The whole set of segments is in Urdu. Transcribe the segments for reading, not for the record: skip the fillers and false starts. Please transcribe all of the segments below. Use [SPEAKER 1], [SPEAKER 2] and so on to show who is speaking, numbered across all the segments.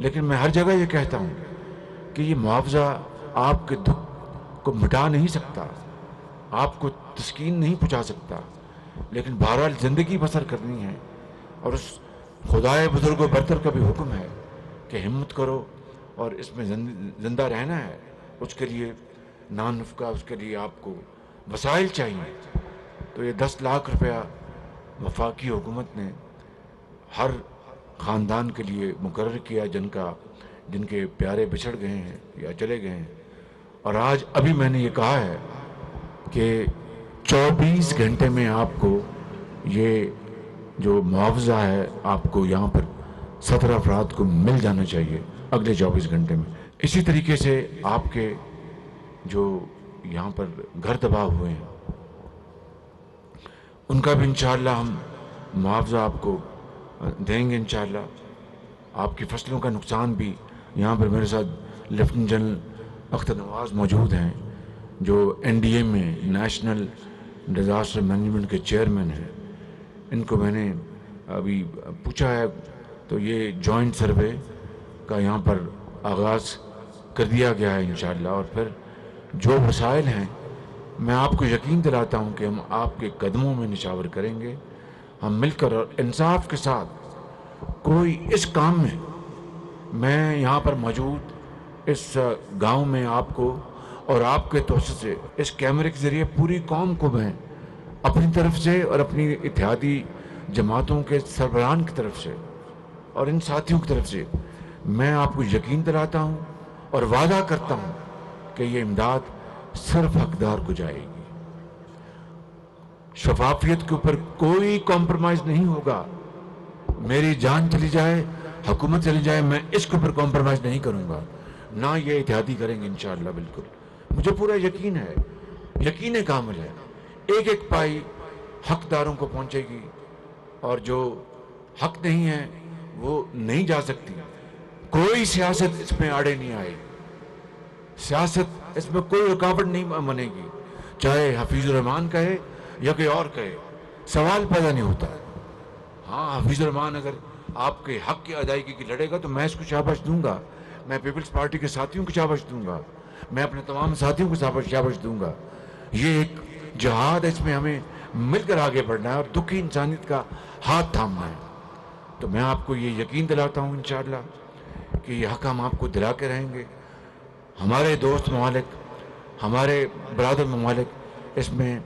[SPEAKER 1] لیکن میں ہر جگہ یہ کہتا ہوں کہ یہ معاوضہ آپ کے دکھ کو مٹا نہیں سکتا، آپ کو تسکین نہیں پہنچا سکتا، لیکن بہرحال زندگی بسر کرنی ہے، اور اس خدائے بزرگ و برتر کا بھی حکم ہے کہ ہمت کرو اور اس میں زندہ رہنا ہے۔ اس کے لیے نان نفقہ، اس کے لیے آپ کو وسائل چاہیے۔ تو یہ 10 لاکھ روپیہ وفاقی حکومت نے ہر خاندان کے لیے مقرر کیا جن کے پیارے بچھڑ گئے ہیں یا چلے گئے ہیں۔ اور آج ابھی میں نے یہ کہا ہے کہ 24 گھنٹے میں آپ کو یہ جو معاوضہ ہے آپ کو یہاں پر 17 افراد کو مل جانا چاہیے اگلے 24 گھنٹے میں۔ اسی طریقے سے آپ کے جو یہاں پر گھر تباہ ہوئے ہیں ان کا بھی انشاءاللہ ہم معاوضہ آپ کو دیں گے انشاءاللہ۔ آپ کی فصلوں کا نقصان بھی، یہاں پر میرے ساتھ لیفٹیننٹ جنرل اختر نواز موجود ہیں جو NDA میں نیشنل ڈیزاسٹر مینجمنٹ کے چیئرمین ہیں۔ ان کو میں نے ابھی پوچھا ہے تو یہ جوائنٹ سروے کا یہاں پر آغاز کر دیا گیا ہے انشاءاللہ، اور پھر جو وسائل ہیں میں آپ کو یقین دلاتا ہوں کہ ہم آپ کے قدموں میں نشاور کریں گے، ہم مل کر اور انصاف کے ساتھ کوئی اس کام میں یہاں پر موجود اس گاؤں میں آپ کو اور آپ کے توسط سے اس کیمرے کے ذریعے پوری قوم کو میں اپنی طرف سے اور اپنی اتحادی جماعتوں کے سربراہان کی طرف سے اور ان ساتھیوں کی طرف سے میں آپ کو یقین دلاتا ہوں اور وعدہ کرتا ہوں کہ یہ امداد صرف حقدار کو جائے گی۔ شفافیت کے اوپر کوئی کمپرومائز نہیں ہوگا۔ میری جان چلی جائے، حکومت چلی جائے، میں اس کے اوپر کمپرومائز نہیں کروں گا، نہ یہ اتحادی کریں گے انشاءاللہ۔ بالکل مجھے پورا یقین ہے، یقین کامل ہے، ایک ایک پائی حقداروں کو پہنچے گی، اور جو حق نہیں ہے وہ نہیں جا سکتی۔ کوئی سیاست اس میں آڑے نہیں آئے گی، سیاست اس میں کوئی رکاوٹ نہیں بنے گی، چاہے حفیظ الرحمان کہے یا کوئی اور کہے، سوال پیدا نہیں ہوتا۔ ہاں، حفیظ الرحمان اگر آپ کے حق کی ادائیگی کی لڑے گا تو میں اس کو شاباش دوں گا، میں پیپلز پارٹی کے ساتھیوں کو شاباش دوں گا، میں اپنے تمام ساتھیوں کو شاباش دوں گا۔ یہ ایک جہاد ہے، اس میں ہمیں مل کر آگے بڑھنا ہے اور دکھی انسانیت کا ہاتھ تھامنا ہے۔ تو میں آپ کو یہ یقین دلاتا ہوں انشاءاللہ کہ یہ حق ہم آپ کو دلا کے رہیں گے۔ ہمارے دوست ممالک، ہمارے برادر ممالک اس میں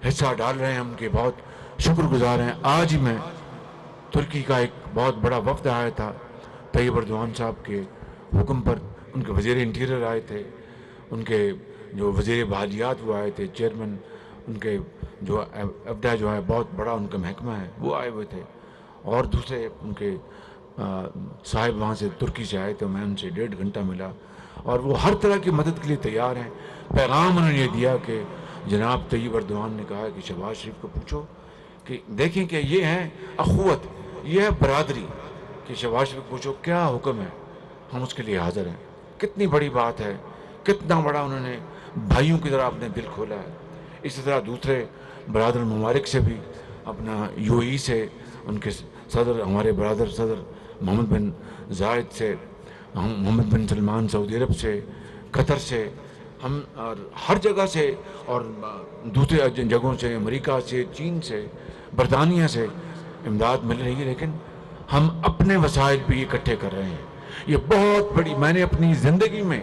[SPEAKER 1] حصہ ڈال رہے ہیں، ہم کے بہت شکر گزار ہیں۔ آج ہی میں ترکی کا ایک بہت بڑا وفد آیا تھا، طیب اردوان صاحب کے حکم پر، ان کے وزیر انٹیریئر آئے تھے، ان کے جو وزیر بحالیات وہ آئے تھے، چیئرمین ان کے جو ابدا جو ہے بہت بڑا ان کا محکمہ ہے وہ آئے ہوئے تھے، اور دوسرے ان کے صاحب وہاں سے ترکی سے آئے تھے، میں ان سے 1.5 گھنٹہ ملا، اور وہ ہر طرح کی مدد کے لیے تیار ہیں۔ پیغام انہوں نے یہ دیا کہ جناب طیب اردوان نے کہا کہ شہباز شریف کو پوچھو کہ دیکھیں کہ یہ ہے اخوت، یہ ہے برادری، کہ شہباز شریف کو پوچھو کیا حکم ہے، ہم اس کے لیے حاضر ہیں۔ کتنی بڑی بات ہے، کتنا بڑا انہوں نے بھائیوں کی طرح اپنے دل کھولا ہے۔ اسی طرح دوسرے برادر ممالک سے بھی، اپنا UAE سے ان کے صدر، ہمارے برادر صدر محمد بن زائد سے، محمد بن سلمان سعودی عرب سے، قطر سے، ہم اور ہر جگہ سے، اور دوسرے جگہوں سے، امریکہ سے، چین سے، برطانیہ سے امداد مل رہی ہے، لیکن ہم اپنے وسائل بھی اکٹھے کر رہے ہیں۔ یہ بہت بڑی، میں نے اپنی زندگی میں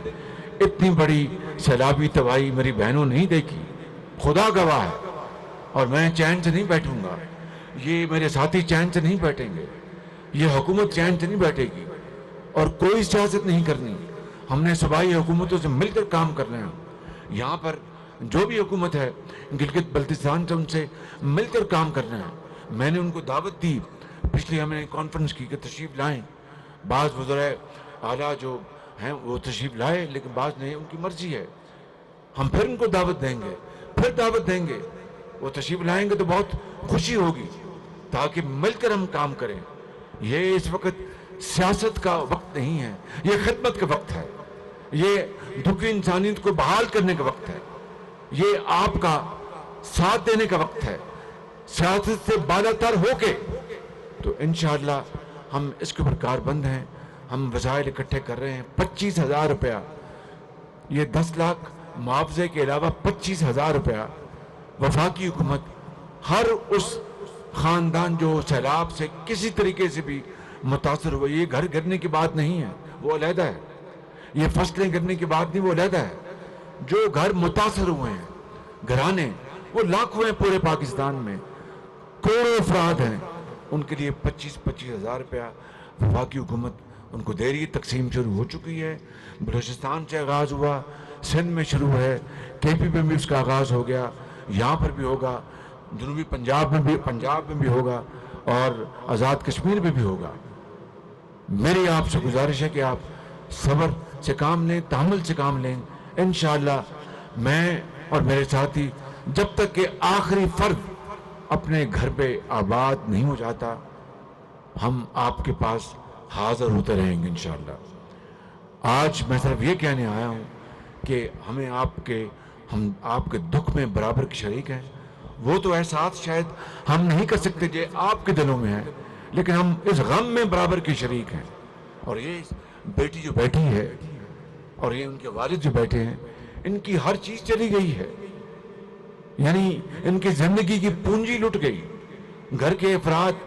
[SPEAKER 1] اتنی بڑی سیلابی تباہی میری بہنوں نہیں دیکھی، خدا گواہ ہے، اور میں چین سے نہیں بیٹھوں گا، یہ میرے ساتھی چین سے نہیں بیٹھیں گے، یہ حکومت چین سے نہیں بیٹھے گی، اور کوئی سیاست نہیں کرنی۔ ہم نے صوبائی حکومتوں سے مل کر کام کرنا ہے۔ یہاں پر جو بھی حکومت ہے گلگت بلتستان سے، ان سے مل کر کام کرنا ہے۔ میں نے ان کو دعوت دی، پچھلی ہم نے کانفرنس کی کہ تشریف لائیں، بعض وزرائے اعلیٰ جو ہیں وہ تشریف لائے، لیکن بعض نہیں، ان کی مرضی ہے، ہم پھر ان کو دعوت دیں گے، پھر دعوت دیں گے، وہ تشریف لائیں گے تو بہت خوشی ہوگی، تاکہ مل کر ہم کام کریں۔ یہ اس وقت سیاست کا وقت نہیں ہے، یہ خدمت کا وقت ہے، یہ دکھی انسانیت کو بحال کرنے کا وقت ہے، یہ آپ کا ساتھ دینے کا وقت ہے، سیاست سے بالا تر ہو کے۔ تو انشاءاللہ ہم اس کے اوپر کاربند ہیں، ہم وسائل اکٹھے کر رہے ہیں 25,000 روپیہ، یہ 10 لاکھ معاوضے کے علاوہ 25,000 روپیہ وفاقی حکومت ہر اس خاندان جو سیلاب سے کسی طریقے سے بھی متاثر ہوئے، یہ گھر گرنے کی بات نہیں ہے، وہ علیحدہ ہے، یہ فصلیں گرنے کی بات نہیں، وہ علیحدہ ہے، جو گھر متاثر ہوئے ہیں گھرانے وہ لاکھوں ہیں پورے پاکستان میں، کروڑوں افراد ہیں، ان کے لیے 25,000 روپیہ وفاقی حکومت ان کو دے رہی ہے۔ تقسیم شروع ہو چکی ہے، بلوچستان سے آغاز ہوا، سندھ میں شروع ہے، کے پی میں بھی اس کا آغاز ہو گیا، یہاں پر بھی ہوگا، جنوبی پنجاب میں بھی ہوگا، اور آزاد کشمیر میں بھی ہوگا۔ میری آپ سے گزارش ہے کہ آپ صبر سے کام لیں، تحمل سے کام لیں۔ انشاءاللہ میں اور میرے ساتھی جب تک کہ آخری فرد اپنے گھر پہ آباد نہیں ہو جاتا، ہم آپ کے پاس حاضر ہوتے رہیں گے انشاءاللہ۔ آج میں صرف یہ کہنے آیا ہوں کہ ہم آپ کے دکھ میں برابر کے شریک ہیں۔ وہ تو احساس شاید ہم نہیں کر سکتے جو آپ کے دلوں میں ہے، لیکن ہم اس غم میں برابر کے شریک ہیں۔ اور یہ بیٹی جو بیٹھی ہے اور یہ ان کے والد جو بیٹھے ہیں، ان کی ہر چیز چلی گئی ہے، یعنی ان کی زندگی کی پونجی لٹ گئی، گھر کے افراد،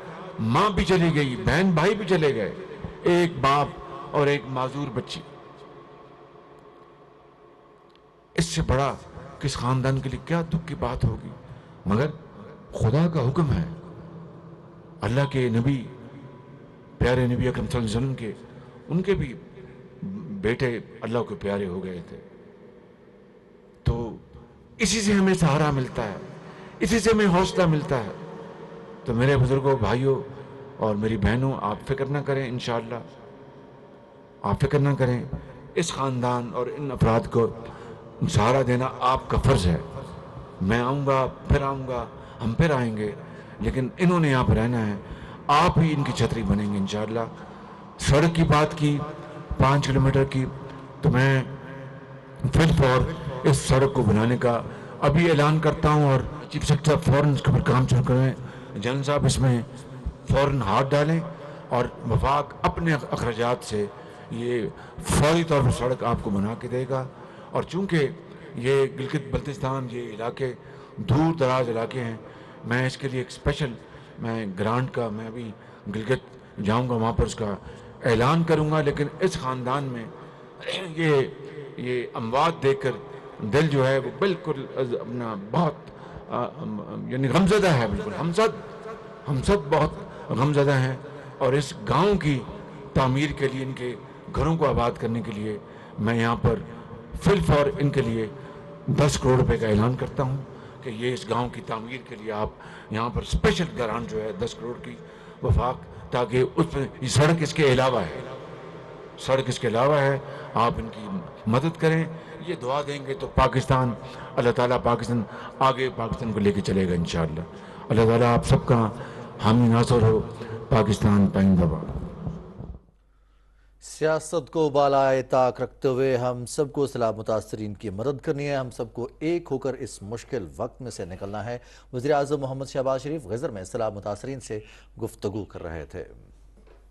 [SPEAKER 1] ماں بھی چلی گئی، بہن بھائی بھی چلے گئے، ایک باپ اور ایک معذور بچی۔ اس سے بڑا کس خاندان کے لیے کیا دکھ کی بات ہوگی؟ مگر خدا کا حکم ہے، اللہ کے نبی، پیارے نبی اکرم صلی اللہ علیہ وسلم کے، ان کے بھی بیٹے اللہ کو پیارے ہو گئے تھے، تو اسی سے ہمیں سہارا ملتا ہے، اسی سے ہمیں حوصلہ ملتا ہے۔ تو میرے بزرگوں، بھائیوں اور میری بہنوں، آپ فکر نہ کریں، انشاءاللہ آپ فکر نہ کریں، اس خاندان اور ان افراد کو سہارا دینا آپ کا فرض ہے۔ میں آؤں گا، پھر آؤں گا، ہم پھر آئیں گے، لیکن انہوں نے یہاں پر رہنا ہے، آپ ہی ان کی چھتری بنیں گے انشاءاللہ۔ سڑک کی بات کی 5 کلومیٹر کی، تو میں فی الفور اس سڑک کو بنانے کا ابھی اعلان کرتا ہوں، اور چیف سیکرٹری صاحب فوراً اس کے اوپر کام شروع کریں، جنرل صاحب اس میں فوراً ہاتھ ڈالیں، اور وفاق اپنے اخراجات سے یہ فوری طور پر سڑک آپ کو بنا کے دے گا۔ اور چونکہ یہ گلگت بلتستان، یہ علاقے دور دراز علاقے ہیں، میں اس کے لیے ایک اسپیشل گرانٹ کا میں ابھی گلگت جاؤں گا، وہاں پر اس کا اعلان کروں گا۔ لیکن اس خاندان میں یہ اموات دیکھ کر دل جو ہے وہ بالکل اپنا بہت یعنی غمزدہ ہے، بالکل ہم سب بہت غمزدہ ہیں، اور اس گاؤں کی تعمیر کے لیے، ان کے گھروں کو آباد کرنے کے لیے میں یہاں پر فی الفور ان کے لیے 10 کروڑ روپے کا اعلان کرتا ہوں کہ یہ اس گاؤں کی تعمیر کے لیے آپ یہاں پر اسپیشل گرانٹ جو ہے 10 کروڑ کی وفاق، تاکہ اس میں یہ سڑک اس کے علاوہ ہے، سڑک اس کے علاوہ ہے، آپ ان کی مدد کریں، یہ دعا دیں گے تو پاکستان، اللہ تعالیٰ پاکستان آگے پاکستان کو لے کے چلے گا انشاءاللہ۔ اللہ تعالیٰ آپ سب کا حامی ناصر ہو۔ پاکستان پائندہ باد۔
[SPEAKER 2] سیاست کو بالائے طاق رکھتے ہوئے ہم سب کو سیلاب متاثرین کی مدد کرنی ہے، ہم سب کو ایک ہو کر اس مشکل وقت میں سے نکلنا ہے۔ وزیر اعظم محمد شہباز شریف غزر میں سیلاب متاثرین سے گفتگو کر رہے تھے۔